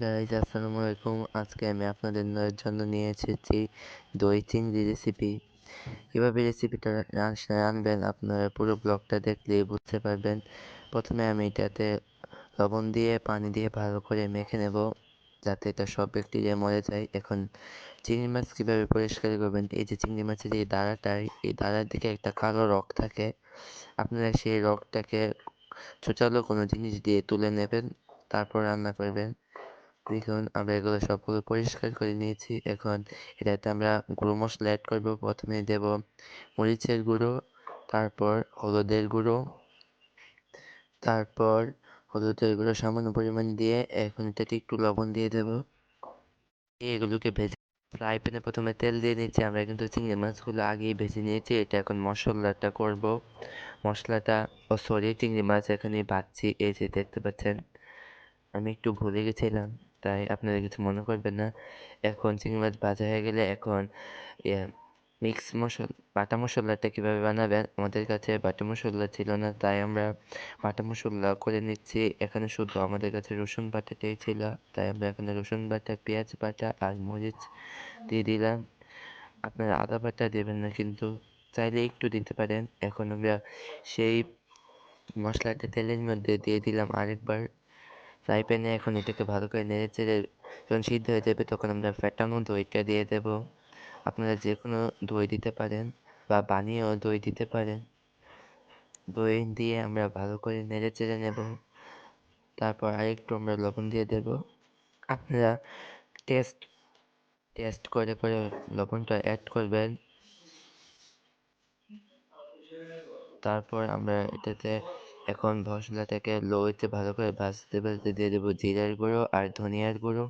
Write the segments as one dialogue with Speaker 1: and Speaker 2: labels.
Speaker 1: Guys আসসালামু আলাইকুম। আজকে আমি আপনাদের জন্য নিয়ে এসেছি দই চিংড়ি রেসিপি। কীভাবে রেসিপিটা রানবেন আপনারা পুরো ব্লগটা দেখলেই বুঝতে পারবেন। প্রথমে আমি এটাতে লবণ দিয়ে পানি দিয়ে ভালো করে মেখে নেব যাতে এটা সব ব্যাকটেরিয়া মরে যায়। এখন চিংড়ি মাছ কীভাবে পরিষ্কার করবেন, এই যে চিংড়ি মাছের এই দাঁড়ার দিকে একটা কালো রগ থাকে, আপনারা সেই রগটাকে ছোটালো কোনো জিনিস দিয়ে তুলে নেবেন, তারপর রান্না করবেন। দেখুন আমরা এগুলো সবগুলো পরিষ্কার করে নিয়েছি। এখন এটাতে আমরা গুঁড়ো মশলা অ্যাড করবো। প্রথমে দেব মরিচের গুঁড়ো, তারপর হলুদের গুঁড়ো সামান্য পরিমাণ দিয়ে এখন এটাতে একটু লবণ দিয়ে দেবো। এগুলোকে ভেজে ফ্রাই প্যানে প্রথমে তেল দিয়ে নিচ্ছি। আমরা কিন্তু চিংড়ি মাছগুলো আগেই ভেজে নিয়েছি। এটা এখন মশলাটা করব। চিংড়ি মাছ এখানে ভাজছি, এই যে দেখতে পাচ্ছেন। আমি একটু ভুলে গেছিলাম, তাই আপনারা কিছু মনে করবেন না। এখন চিংড়ি মাছ ভাজা হয়ে গেলে এখন বাটা মশলাটা কীভাবে বানাবেন, আমাদের কাছে বাটা মশলা ছিল না, তাই আমরা বাটা মশলা করে নিচ্ছি। এখানে শুধু আমাদের কাছে রসুন বাটাটাই ছিল, তাই আমরা এখানে রসুন বাটা, পেঁয়াজ বাটা আর মরিচ দিয়ে দিলাম। আপনারা আদা বাটা দেবেন না, কিন্তু চাইলে একটু দিতে পারেন। এখন আমরা সেই মশলাটা তেলের মধ্যে দিয়ে দিলাম আরেকবার ফ্রাই প্যানে। এখন এটাকে ভালো করে নেড়ে চেড়ে যখন সিদ্ধ হয়ে যাবে তখন আমরা ফ্যাটানো দইটা দিয়ে দেব। আপনারা যে কোনো দই দিতে পারেন বা বানিয়েও দই দিতে পারেন। দই দিয়ে আমরা ভালো করে নেড়ে চেড়ে নেব। তারপর আরেকটু আমরা লবণ দিয়ে দেব। আপনারা টেস্ট করে লবণটা অ্যাড করবেন। তারপর আমরা এটাতে এখন মশলাটাকে লোতে ভালো করে ভাজতে দিয়ে দেবো জিরার গুঁড়ো আর ধনিয়ার গুঁড়ো।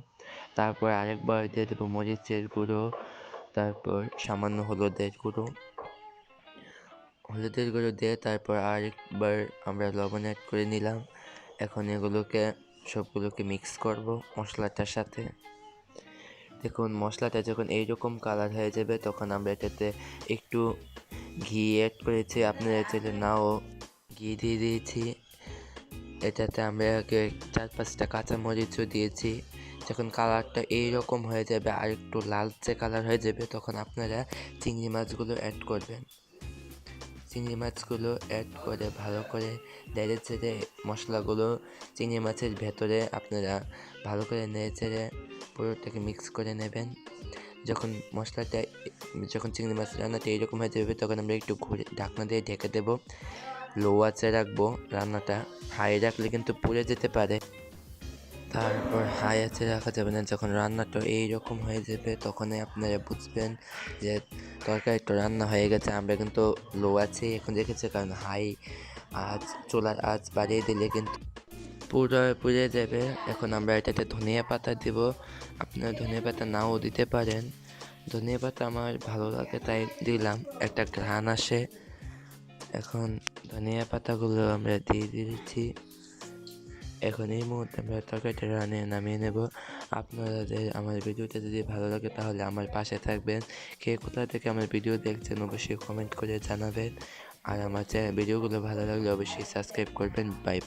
Speaker 1: তারপর আরেকবার দিয়ে দেবো মরিচের গুঁড়ো, তারপর সামান্য হলুদের গুঁড়ো দিয়ে তারপর আরেকবার আমরা লবণ অ্যাড করে নিলাম। এখন সবগুলোকে মিক্স করব মশলাটার সাথে। দেখুন মশলাটা যখন এইরকম কালার হয়ে যাবে তখন আমরা এটাতে একটু ঘি অ্যাড করেছি, আপনারা চাইলে নাও ঘি দিয়ে দিয়েছি। এটাতে আমরা 4-5টা কাঁচামরিচও দিয়েছি। যখন কালারটা এইরকম হয়ে যাবে আর একটু লালচে কালার হয়ে যাবে তখন আপনারা চিংড়ি মাছগুলো অ্যাড করবেন। চিংড়ি মাছগুলো অ্যাড করে ভালো করে নেড়ে চেড়ে মশলাগুলো চিংড়ি মাছের ভেতরে আপনারা ভালো করে নেড়ে চেড়ে পুরোটাকে মিক্স করে নেবেন। যখন চিংড়ি মাছ রান্নাটা এইরকম হয়ে যাবে তখন আমরা একটু ঢাকনা দিয়ে ঢেকে দেবো। লো আঁচে রাখবো রান্নাটা, হাই রাখলে কিন্তু পুড়ে যেতে পারে। তারপর হাই আঁচে রাখা যাবে না। যখন রান্নাটা এইরকম হয়ে যাবে তখনই আপনারা বুঝবেন যে তরকারিটা রান্না হয়ে গেছে। আমরা কিন্তু লো আঁচেই এখন রেখেছি, কারণ চুলার আঁচ বাড়িয়ে দিলে কিন্তু পুড়ে যাবে। এখন আমরা এটাতে ধনিয়া পাতা দিব। আপনারা ধনিয়া পাতা নাও দিতে পারেন। ধনিয়া পাতা আমার ভালো লাগে তাই দিলাম, একটা ঘ্রাণ আসে। এখন ধনিয়া পাতাগুলো আমরা দিয়ে দিচ্ছি। এখন এই মুহূর্তে আমরা তরকারিটা নামিয়ে নেব। আপনাদের আমার ভিডিওটা যদি ভালো লাগে তাহলে আমার পাশে থাকবেন। কে কোথা থেকে আমার ভিডিও দেখছেন অবশ্যই কমেন্ট করে জানাবেন। আর আমার ভিডিওগুলো ভালো লাগলে অবশ্যই সাবস্ক্রাইব করবেন। বাই।